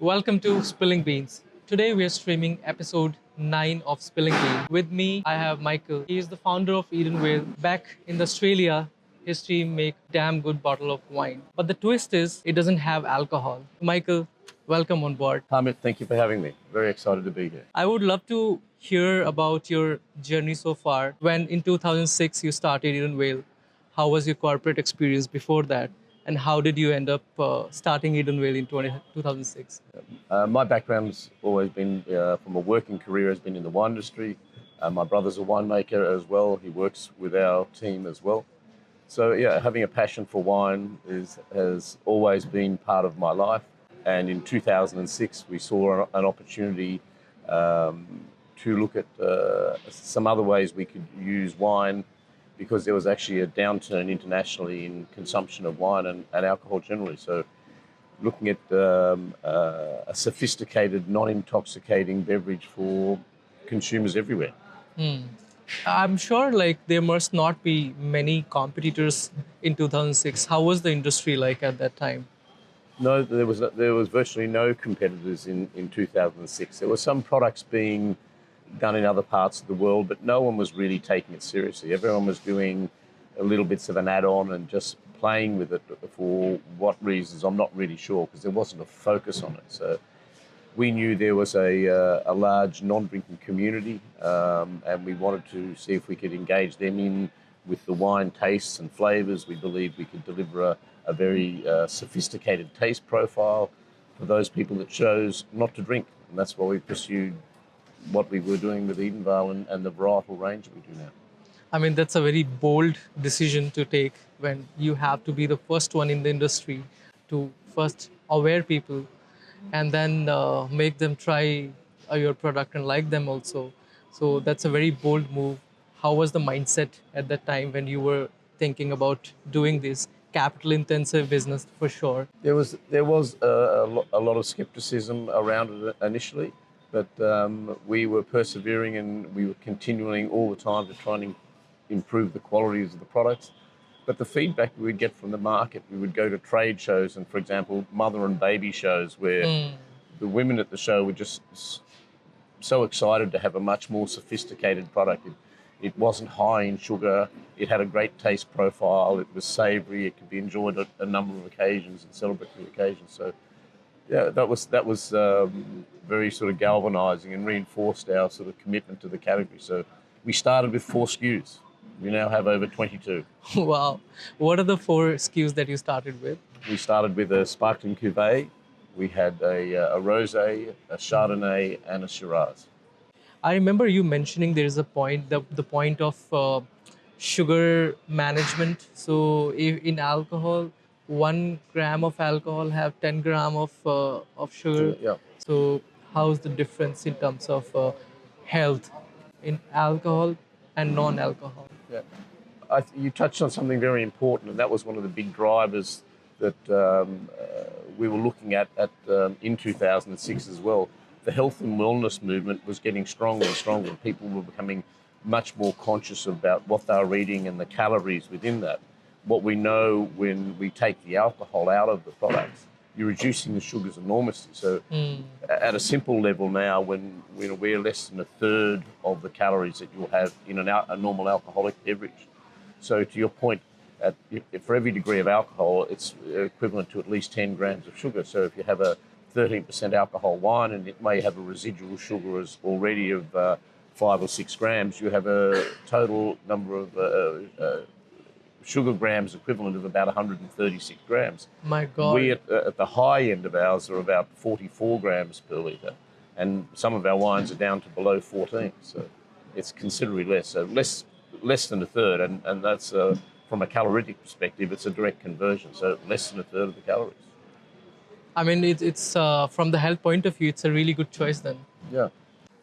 Welcome to Spilling Beans. Today we are streaming episode 9 of Spilling Beans. With me, I have Michael. He is the founder of Eden Vale. Back in Australia, his team make damn good bottle of wine. But the twist is, it doesn't have alcohol. Michael, welcome on board. Hamid, thank you for having me. Very excited to be here. I would love to hear about your journey so far. When in 2006 you started Eden Vale, how was your corporate experience before that? And how did you end up starting Eden Vale in 2006? My background's always been from a working career has been in the wine industry. My brother's a winemaker as well. He works with our team as well. So yeah, having a passion for wine has always been part of my life. And in 2006, we saw an opportunity to look at some other ways we could use wine, because there was actually a downturn internationally in consumption of wine and alcohol generally. So looking at a sophisticated, non-intoxicating beverage for consumers everywhere. I'm sure there must not be many competitors in 2006. How was the industry like at that time? No, there was virtually no competitors in 2006. There were some products being done in other parts of the world, but no one was really taking it seriously. Everyone was doing a little bits of an add-on and just playing with it for what reasons, I'm not really sure, because there wasn't a focus on it. So we knew there was a large non-drinking community, and we wanted to see if we could engage them in with the wine tastes and flavours. We believed we could deliver a very sophisticated taste profile for those people that chose not to drink. And that's why we pursued what we were doing with Edenvale and the varietal range we do now. I mean, that's a very bold decision to take when you have to be the first one in the industry to first aware people and then make them try your product and like them also. So that's a very bold move. How was the mindset at that time when you were thinking about doing this capital intensive business for sure? There was a lot of skepticism around it initially, but we were persevering and we were continuing all the time to try and improve the qualities of the products. But the feedback we would get from the market, we would go to trade shows and, for example, mother and baby shows where the women at the show were just so excited to have a much more sophisticated product. It wasn't high in sugar. It had a great taste profile. It was savoury. It could be enjoyed at a number of occasions and celebratory occasions. So, yeah, that was very sort of galvanising and reinforced our sort of commitment to the category. So we started with 4 SKUs. We now have over 22. Wow. What are the 4 SKUs that you started with? We started with a sparkling cuvee. We had a rosé, a chardonnay, and a shiraz. I remember you mentioning there is a point, the point of sugar management. So in alcohol, 1 gram of alcohol have 10 gram of sugar. Yeah. So how's the difference in terms of health in alcohol and non-alcohol? Yeah. You touched on something very important, and that was one of the big drivers that we were looking at in 2006 as well. The health and wellness movement was getting stronger and stronger. People were becoming much more conscious about what they were eating and the calories within that. What we know when we take the alcohol out of the products, you're reducing the sugars enormously. So at a simple level now, when we're less than 1/3 of the calories that you'll have in a normal alcoholic beverage. So to your point, for every degree of alcohol, it's equivalent to at least 10 grams of sugar. So if you have a 13% alcohol wine and it may have a residual sugar as already of 5 or 6 grams, you have a total number of sugar grams equivalent of about 136 grams. My God. We at the high end of ours are about 44 grams per litre, and some of our wines are down to below 14. So it's considerably less. So less than 1/3, and that's from a calorific perspective, it's a direct conversion. So less than 1/3 of the calories. I mean, it's from the health point of view, it's a really good choice then. Yeah.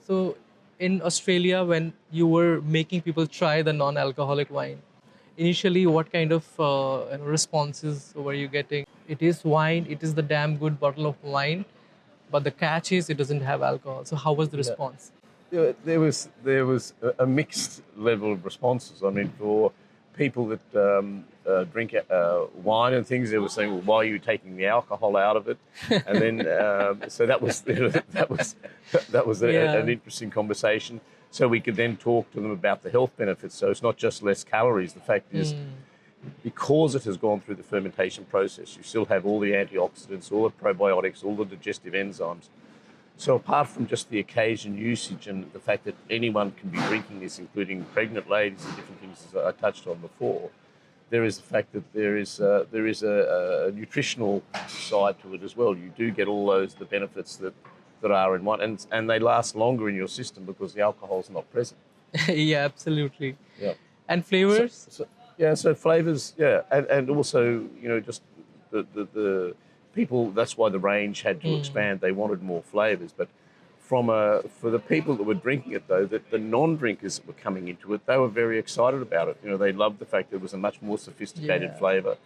So in Australia, when you were making people try the non-alcoholic wine, initially what kind of responses were you getting? It is wine, it is the damn good bottle of wine, but the catch is it doesn't have alcohol. So how was the response? Yeah, there was a mixed level of responses. I mean, for people that drink wine and things, they were saying, well, why are you taking the alcohol out of it? And then, so that was Yeah. an interesting conversation. So we could then talk to them about the health benefits. So it's not just less calories. The fact is, because it has gone through the fermentation process, you still have all the antioxidants, all the probiotics, all the digestive enzymes. So apart from just the occasion usage and the fact that anyone can be drinking this, including pregnant ladies and different things as I touched on before, there is the fact that there is a nutritional side to it as well. You do get all the benefits that are in one, and they last longer in your system because the alcohol is not present. Yeah, absolutely. Yeah. And flavors? So flavors, and also just the people. That's why the range had to expand. They wanted more flavors, but for the people that were drinking it though, that the non-drinkers that were coming into it, they were very excited about it. They loved the fact that it was a much more sophisticated Yeah. flavor,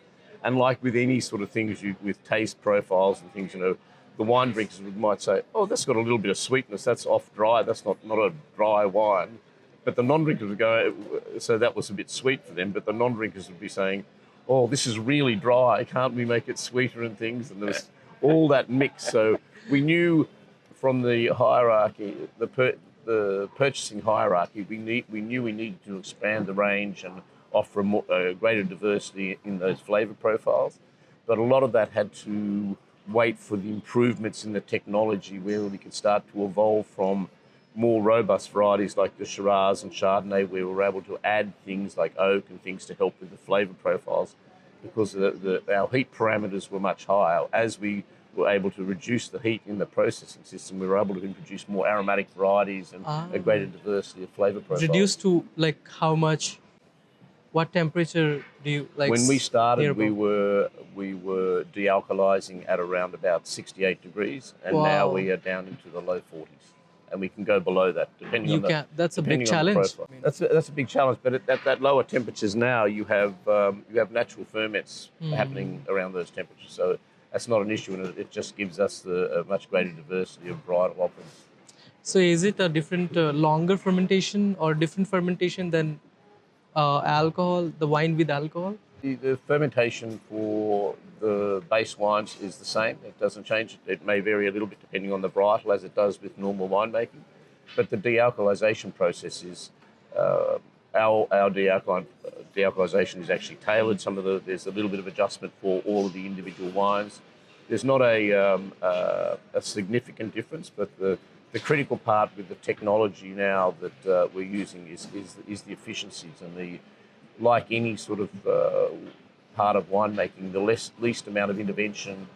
and like with any sort of things, with taste profiles and things, the wine drinkers might say, "Oh, that's got a little bit of sweetness. That's off dry. That's not a dry wine." But the non-drinkers would go, so that was a bit sweet for them. But the non-drinkers would be saying, "Oh, this is really dry. Can't we make it sweeter and things?" And there was all that mix. So we knew from the hierarchy, the purchasing hierarchy, we knew we needed to expand the range and offer a greater diversity in those flavour profiles. But a lot of that had to wait for the improvements in the technology where we could start to evolve from more robust varieties like the Shiraz and Chardonnay, where we were able to add things like oak and things to help with the flavour profiles, because our heat parameters were much higher. As we were able to reduce the heat in the processing system, we were able to introduce more aromatic varieties and a greater diversity of flavour profiles. Reduced to like how much? What temperature do you like? When we started, nearby? we were de-alkalizing at around about 68 degrees, and now Wow. we are down into the low 40s, and we can go below that depending You on the. can. That's a big depending on the challenge. profile. I mean, That's a big challenge, but at that lower temperatures now, you have natural ferments happening around those temperatures, so that's not an issue, and it just gives us a much greater diversity of varietal offerings. so is it a different, longer fermentation or different fermentation than alcohol? The wine with alcohol? The fermentation for the base wines is the same. It doesn't change. It may vary a little bit depending on the varietal, as it does with normal winemaking. But the de-alkalization process is our de-alkalization is actually tailored. There's a little bit of adjustment for all of the individual wines. There's not a significant difference, but the critical part with the technology now that we're using is the efficiencies and like any sort of part of winemaking, the least amount of intervention,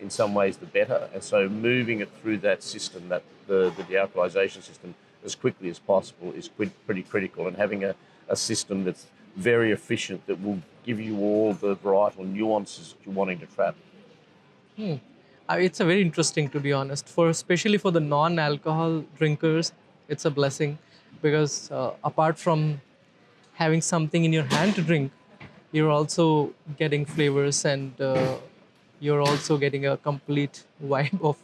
in some ways, the better. And so moving it through that system, the de-alkalization system, as quickly as possible is pretty critical. And having a system that's very efficient, that will give you all the varietal nuances that you're wanting to trap. It's a very interesting, to be honest. Especially for the non-alcohol drinkers, it's a blessing, because apart from having something in your hand to drink, you're also getting flavors, and you're also getting a complete vibe of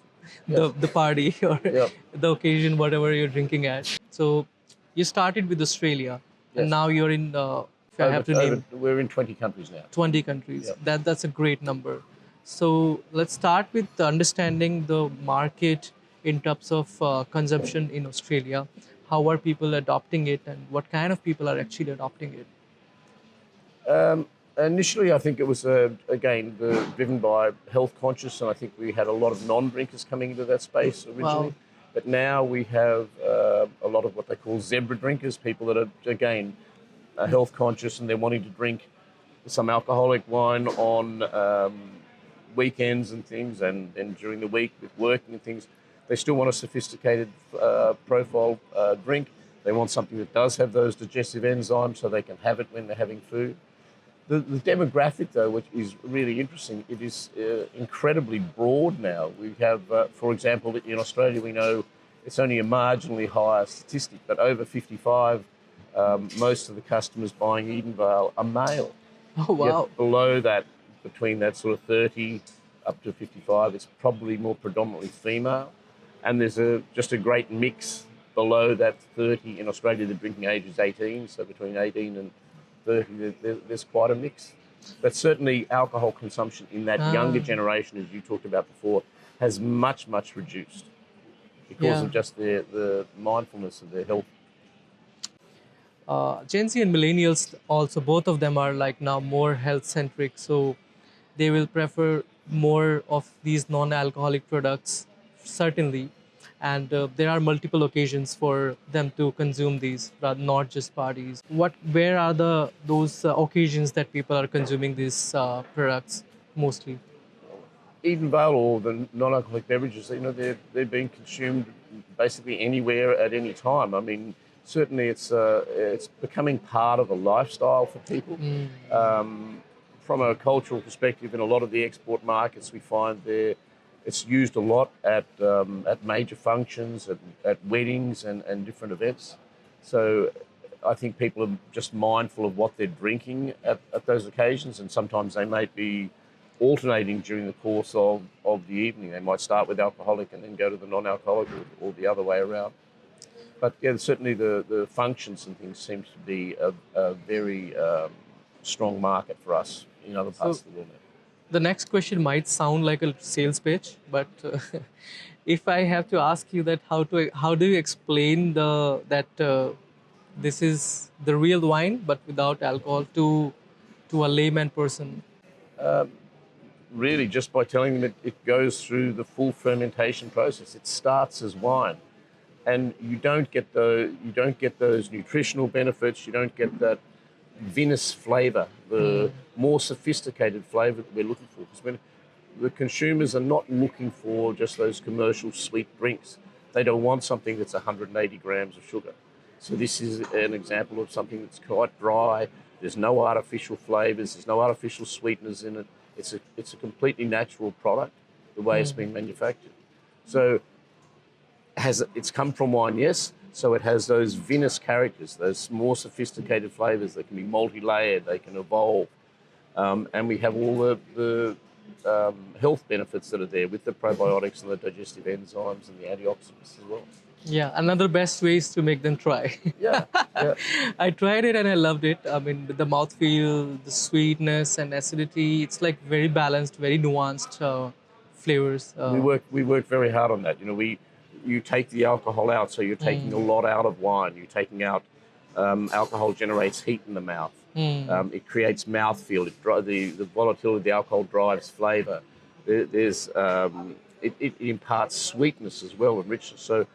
the party or Yep. the occasion, whatever you're drinking at. So you started with Australia, and Yes. now you're in. If I have to name We're in 20 countries now. 20 countries. Yep. That's a great number. So let's start with understanding the market in terms of consumption in Australia. How are people adopting it, and what kind of people are actually adopting it? Initially, I think it was, again, driven by health conscious, and I think we had a lot of non-drinkers coming into that space originally. Wow. But now we have a lot of what they call zebra drinkers, people that are, again, health conscious, and they're wanting to drink some alcoholic wine on weekends and things, and during the week with working and things. They still want a sophisticated profile drink. They want something that does have those digestive enzymes so they can have it when they're having food. The demographic, though, which is really interesting, it is incredibly broad now. We have, for example, in Australia, we know it's only a marginally higher statistic, but over 55, most of the customers buying Edenvale are male. Oh, wow. Yet below that, between that sort of 30 up to 55, it's probably more predominantly female. And there's just a great mix below that 30. In Australia, the drinking age is 18, so between 18 30, there's quite a mix. But certainly alcohol consumption in that younger Ah, generation, as you talked about before, has much reduced because yeah. of just the mindfulness of their health. Gen Z and millennials also, both of them are like now more health centric, so they will prefer more of these non-alcoholic products, certainly. And there are multiple occasions for them to consume these, not just parties. Where are those occasions that people are consuming these products mostly? Eden Vale, or the non-alcoholic beverages, they're being consumed basically anywhere at any time. I mean, certainly it's becoming part of a lifestyle for people. From a cultural perspective, in a lot of the export markets, we find it's used a lot at major functions, at weddings and different events. So I think people are just mindful of what they're drinking at those occasions, and sometimes they may be alternating during the course of the evening. They might start with alcoholic and then go to the non-alcoholic, or the other way around. But yeah, certainly the functions and things seems to be a very strong market for us in other parts So of the world. the next question might sound like a sales pitch, but if I have to ask you that, how do you explain that this is the real wine but without alcohol to a layman person? Really, just by telling them it goes through the full fermentation process. It starts as wine, and you don't get those nutritional benefits. You don't get that vinous flavour, the more sophisticated flavour that we're looking for. Because when the consumers are not looking for just those commercial sweet drinks, they don't want something that's 180 grams of sugar. So this is an example of something that's quite dry. There's no artificial flavours. There's no artificial sweeteners in it. It's a completely natural product, the way it's been manufactured. So it's come from wine, yes. So it has those vinous characters, those more sophisticated flavours. They can be multi-layered. They can evolve, and we have all the health benefits that are there with the probiotics and the digestive enzymes and the antioxidants as well. Yeah, another best way is to make them try. Yeah, yeah. I tried it and I loved it. I mean, the mouthfeel, the sweetness and acidity, it's like very balanced, very nuanced flavors. We work very hard on that. You take the alcohol out, so you're taking a lot out of wine. You're taking out alcohol generates heat in the mouth. It creates mouthfeel. The volatility of the alcohol drives flavour. It imparts sweetness as well and richness. So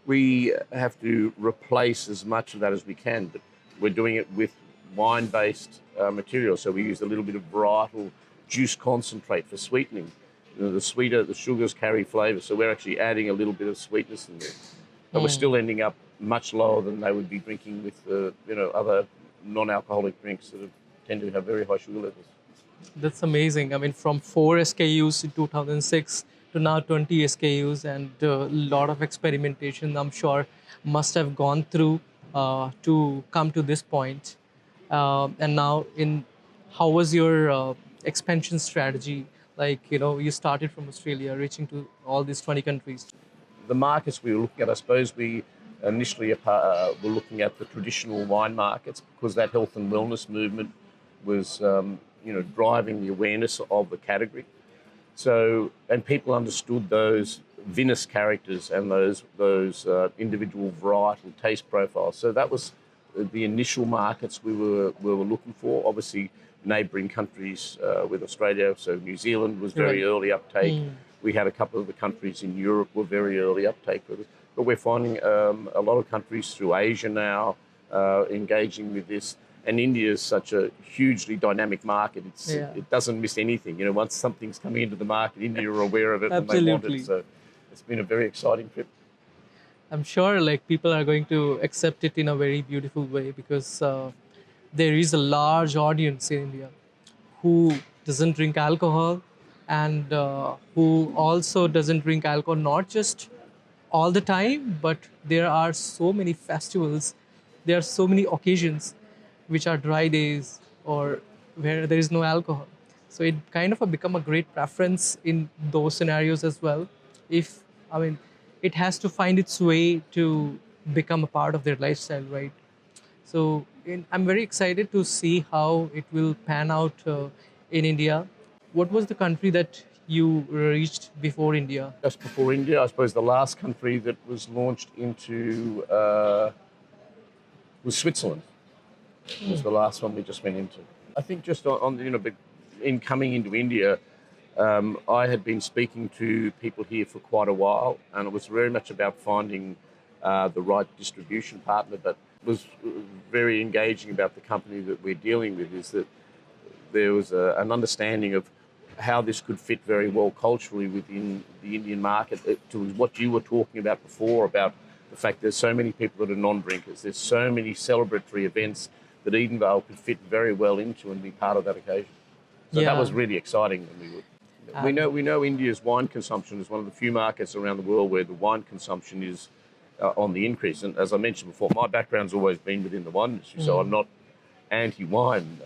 we have to replace as much of that as we can, but we're doing it with wine-based material. So we use a little bit of varietal juice concentrate for sweetening. The sweeter, the sugars carry flavour, so we're actually adding a little bit of sweetness in there. But we're still ending up much lower than they would be drinking with other non-alcoholic drinks that tend to have very high sugar levels. That's amazing. I mean, from 4 SKUs in 2006 to now 20 SKUs, and a lot of experimentation, I'm sure, must have gone through to come to this point. And now, how was your expansion strategy? Like, you started from Australia, reaching to all these 20 countries. The markets we were looking at, I suppose we initially were looking at the traditional wine markets, because that health and wellness movement was driving the awareness of the category. So, and people understood those vinous characters and those individual varietal taste profiles. So that was the initial markets we were looking for. Obviously, neighbouring countries with Australia, so New Zealand was very early uptake. We had a couple of the countries in Europe were very early uptake with it. But we're finding a lot of countries through Asia now engaging with this. And India is such a hugely dynamic market. It doesn't miss anything. Once something's coming into the market, India are aware of it and they want it. So it's been a very exciting trip. I'm sure like people are going to accept it in a very beautiful way, because there is a large audience in India who doesn't drink alcohol, and who also doesn't drink alcohol not just all the time, but there are so many festivals, there are so many occasions which are dry days or where there is no alcohol. So it kind of become a great preference in those scenarios as well. If I mean, it has to find its way to become a part of their lifestyle, right? So I'm very excited to see how it will pan out in India. What was the country that you reached before India? Just before India, I suppose the last country that was launched into was Switzerland. Was the last one we just went into. I think just on but in coming into India, I had been speaking to people here for quite a while, and it was very much about finding the right distribution partner. But was very engaging about the company that we're dealing with is that there was an understanding of how this could fit very well culturally within the Indian market. To what you were talking about before, about the fact there's so many people that are non-drinkers, there's so many celebratory events that Edenvale could fit very well into and be part of that occasion. So that was really exciting when we would. We know India's wine consumption is one of the few markets around the world where the wine consumption is on the increase. And as I mentioned before, my background's always been within the wine industry, so I'm not anti-wine.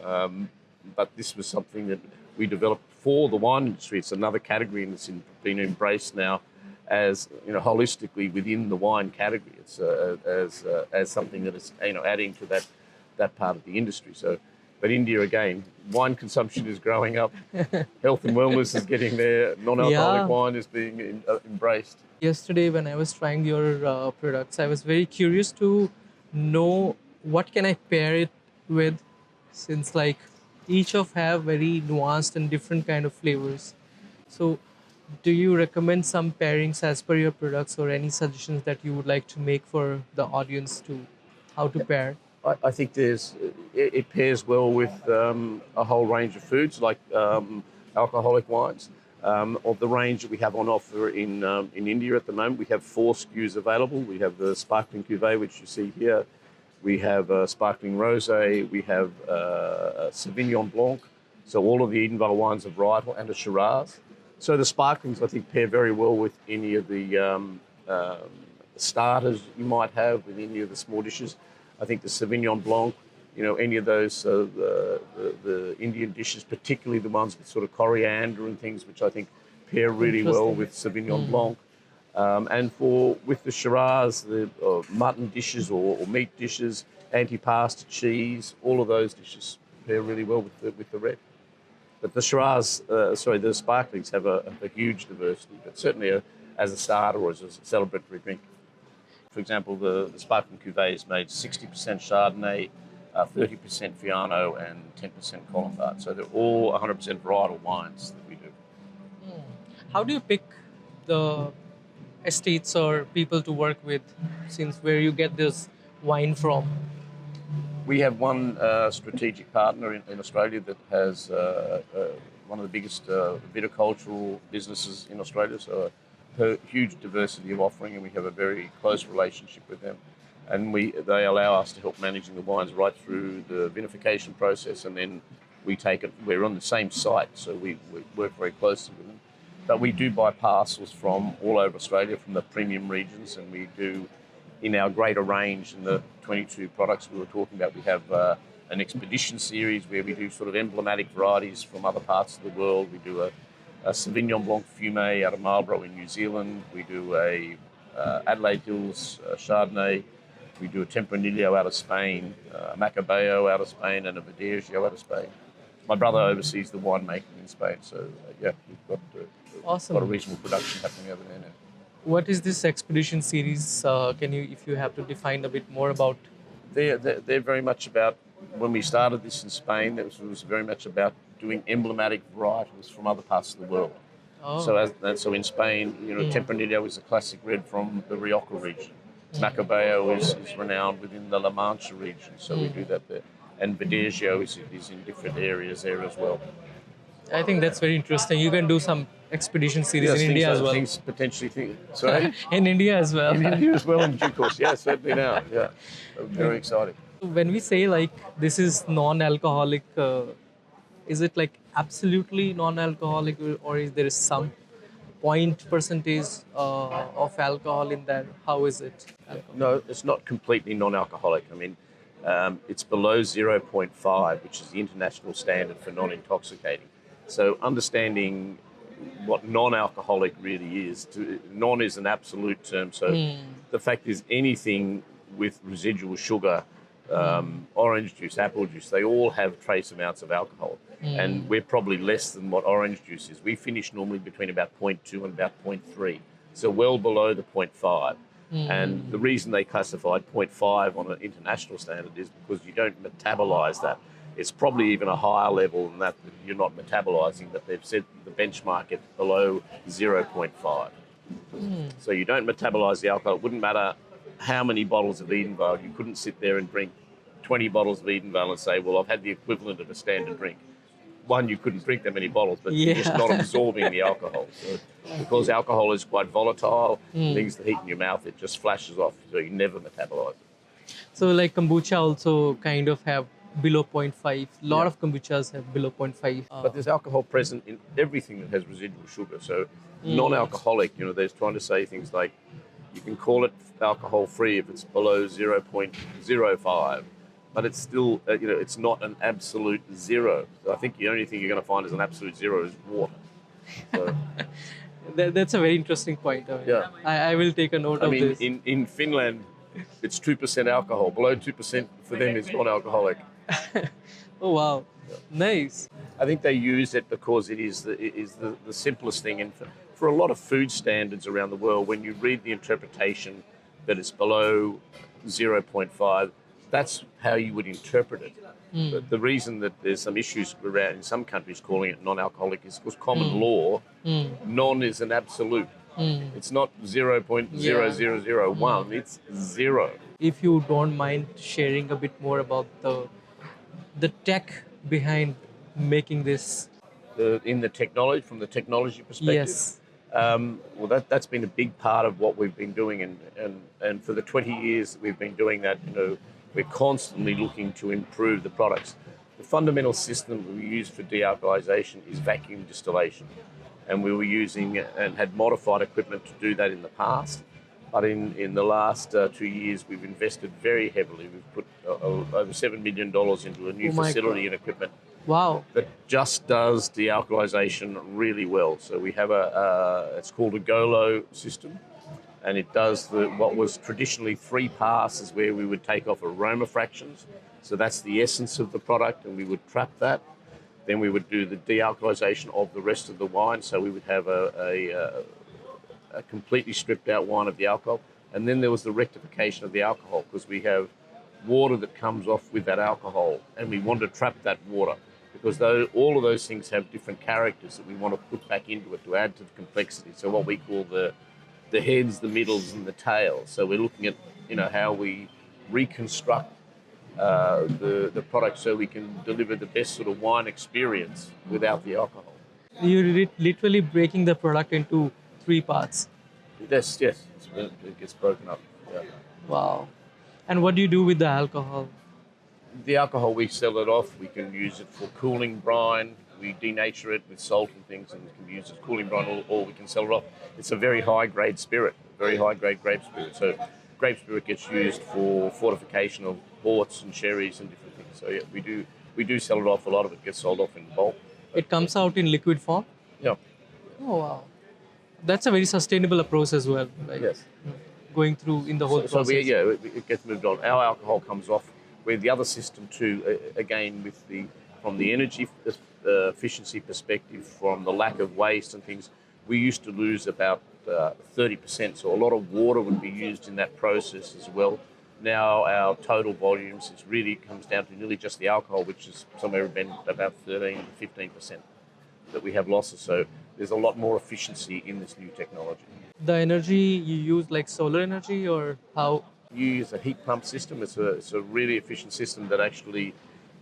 But this was something that we developed for the wine industry. It's another category, and it's been embraced now as holistically within the wine category. It's as something that is adding to that part of the industry. So, but India again, wine consumption is growing up. Health and wellness is getting there. Non-alcoholic wine is being embraced. Yesterday, when I was trying your products, I was very curious to know what can I pair it with, since like each of have very nuanced and different kind of flavors. So, do you recommend some pairings as per your products, or any suggestions that you would like to make for the audience to how to pair? I think it pairs well with a whole range of foods like alcoholic wines. Of the range that we have on offer in India at the moment, we have 4 SKUs available. We have the sparkling cuvee, which you see here. We have sparkling rosé. We have Sauvignon Blanc. So all of the Edenvale wines are varietal, and a Shiraz. So the sparklings, I think, pair very well with any of the starters you might have with any of the small dishes. I think the Sauvignon Blanc, any of those, the Indian dishes, particularly the ones with sort of coriander and things, which I think pair really well with Sauvignon Blanc. And with the Shiraz, the mutton dishes or meat dishes, antipasta, cheese, all of those dishes pair really well with the red. But the Shiraz, the sparklings have a huge diversity, but certainly as a starter or as a celebratory drink. For example, the sparkling cuvee is made 60% Chardonnay, 30% Fiano, and 10% Colombard. So they're all 100% varietal wines that we do. How do you pick the estates or people to work with, since where you get this wine from? We have one strategic partner in Australia that has one of the biggest viticultural businesses in Australia, so a huge diversity of offering, and we have a very close relationship with them. And they allow us to help managing the wines right through the vinification process, and then we take it. We're on the same site, so we work very closely with them. But we do buy parcels from all over Australia, from the premium regions, and we do, in our greater range, in the 22 products we were talking about, we have an expedition series where we do sort of emblematic varieties from other parts of the world. We do a Sauvignon Blanc Fumé out of Marlborough in New Zealand. We do a Adelaide Hills Chardonnay. We do a Tempranillo out of Spain, a Macabeo out of Spain, and a Verdejo out of Spain. My brother oversees the winemaking in Spain, so we've got Awesome. got a reasonable production happening over there now. What is this expedition series? Can you, if you have to define a bit more about? They're very much about, when we started this in Spain, it was very much about doing emblematic varietals from other parts of the world. Oh. So in Spain, Tempranillo is a classic red from the Rioja region. Macabeo is renowned within the La Mancha region, so we do that there. And Verdejo is in different areas there as well. I think that's very interesting. You can do some expedition series in India as well. Sorry? In India as well. In India as well in due course, certainly now. Yeah, very exciting. When we say like this is non-alcoholic, is it like absolutely non-alcoholic, or is there some point percentage of alcohol in there? How is it? No, it's not completely non-alcoholic. I mean, it's below 0.5, which is the international standard for non-intoxicating. So understanding what non-alcoholic really is, non is an absolute term. So the fact is anything with residual sugar orange juice, apple juice, they all have trace amounts of alcohol. And we're probably less than what orange juice is. We finish normally between about 0.2 and about 0.3, so well below the 0.5. And the reason they classified 0.5 on an international standard is because you don't metabolize that. It's probably even a higher level than that you're not metabolizing, but they've said the benchmark at below 0.5. So you don't metabolize the alcohol. It wouldn't matter how many bottles of Edenvale. You couldn't sit there and drink 20 bottles of Edenvale and say, well, I've had the equivalent of a standard drink. One, you couldn't drink that many bottles, but you're just not absorbing the alcohol. So because alcohol is quite volatile, things that heat in your mouth, it just flashes off, so you never metabolize it. So like kombucha also kind of have below 0.5. Lot of kombuchas have below 0.5. But there's alcohol present in everything that has residual sugar. So non-alcoholic, they're trying to say things like, you can call it alcohol-free if it's below 0.05. But it's still, it's not an absolute zero. So I think the only thing you're going to find as an absolute zero is water. So, That's a very interesting point. I will take a note of this. In Finland, it's 2% alcohol. Below 2% for them is non-alcoholic. Oh, wow. Nice. I think they use it because it is the simplest thing. And for a lot of food standards around the world, when you read the interpretation that it's below 0.5, that's how you would interpret it. But the reason that there's some issues around in some countries calling it non-alcoholic is because common law, non is an absolute. It's not 0.0001, it's zero. If you don't mind sharing a bit more about the tech behind making this. In the technology, from the technology perspective. Yes. Well, that's been a big part of what we've been doing, and for the 20 years that we've been doing that, we're constantly looking to improve the products. The fundamental system we use for de-alkalization is vacuum distillation, and we were using and had modified equipment to do that in the past. But in the last 2 years, we've invested very heavily. We've put over $7 million into a new facility and equipment. Wow. That just does de-alkalization really well. So we have it's called a GOLO system, and it does what was traditionally 3 passes where we would take off aroma fractions. So that's the essence of the product, and we would trap that. Then we would do the de-alkalization of the rest of the wine. So we would have a completely stripped out wine of the alcohol. And then there was the rectification of the alcohol, because we have water that comes off with that alcohol, and we want to trap that water, because all of those things have different characters that we want to put back into it to add to the complexity. So what we call the heads, the middles, and the tails. So we're looking at how we reconstruct the product so we can deliver the best sort of wine experience without the alcohol. You're literally breaking the product into 3 parts. Yes, it gets broken up. Yeah. Wow. And what do you do with the alcohol? The alcohol, we sell it off. We can use it for cooling brine. We denature it with salt and things, and it can be used as cooling brine, or we can sell it off. It's a very high-grade spirit, very high-grade grape spirit. So grape spirit gets used for fortification of ports and sherries and different things. So yeah, we do sell it off. A lot of it gets sold off in bulk. It comes out in liquid form? Yeah. Oh, wow. That's a very sustainable approach as well, right? Yes. Going through in the whole process. So it gets moved on. Our alcohol comes off, where the other system too, again, from the energy efficiency perspective, from the lack of waste and things, we used to lose about 30%. So a lot of water would be used in that process as well. Now our total volumes, it really comes down to nearly just the alcohol, which is somewhere about 13 to 15% that we have losses. So there's a lot more efficiency in this new technology. The energy you use, like solar energy, or how? You use a heat pump system. It's a really efficient system that actually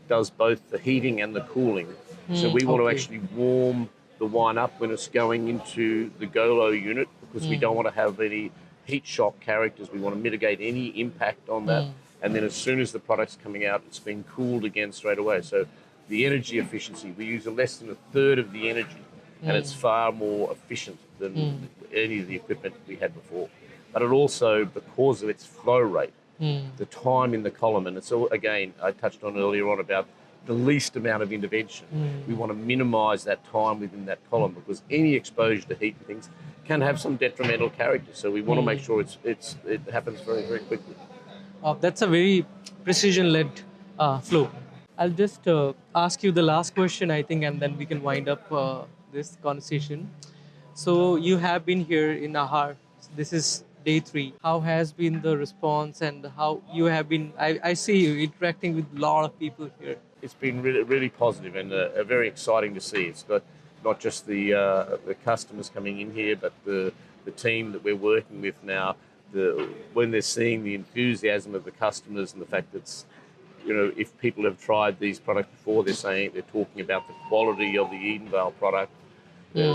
does both the heating and the cooling. So we want to actually warm the wine up when it's going into the GOLO unit, because we don't want to have any heat shock characters. We want to mitigate any impact on that. And then as soon as the product's coming out, it's being cooled again straight away. So the energy efficiency, we use less than 1/3 of the energy, and it's far more efficient than any of the equipment we had before. But it also, because of its flow rate, the time in the column, and it's all, again, I touched on earlier on about the least amount of intervention. We want to minimise that time within that column, because any exposure to heat and things can have some detrimental character. So we want to make sure it happens very, very quickly. That's a very precision-led flow. I'll just ask you the last question, I think, and then we can wind up this conversation. So you have been here in Ahar. This is day three. How has been the response, and how you have been? I see you interacting with a lot of people here. It's been really, really positive and very exciting to see. It's got not just the customers coming in here, but the team that we're working with now. When they're seeing the enthusiasm of the customers and the fact that, if people have tried these products before, they're talking about the quality of the Edenvale product.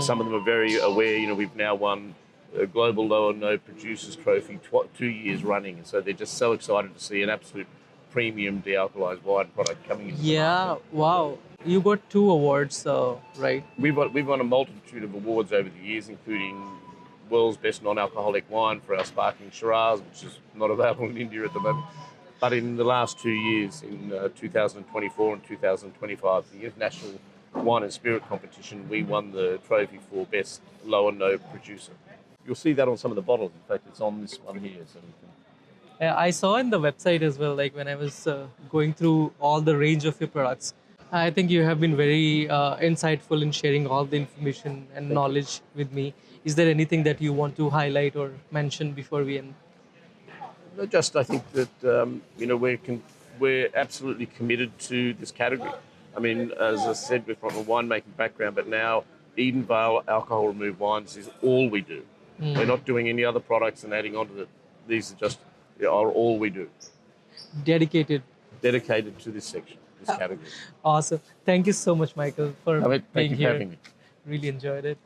Some of them are very aware. We've now won a global low and no producers trophy 2 years running, and so they're just so excited to see an absolute premium de-alkalized wine product coming into the Yeah, market. wow. You got two awards, right? We've won a multitude of awards over the years, including world's best non-alcoholic wine for our sparkling Shiraz, which is not available in India at the moment. But in the last 2 years, in 2024 and 2025, the International Wine and Spirit Competition, we won the trophy for best low and no producer. You'll see that on some of the bottles. In fact, it's on this one here. So I saw in the website as well, like when I was going through all the range of your products. I think you have been very insightful in sharing all the information and thank you. knowledge with me. Is there anything that you want to highlight or mention before we end? Just, I think that we're absolutely committed to this category. I mean, as I said, we're from a winemaking background, but now Edenvale alcohol removed wines is all we do. We're not doing any other products and adding on to it. These are just are all we do. Dedicated. Dedicated to this section, this category. Awesome. Thank you so much, Michael, for Thank being you for here. having me. Really enjoyed it.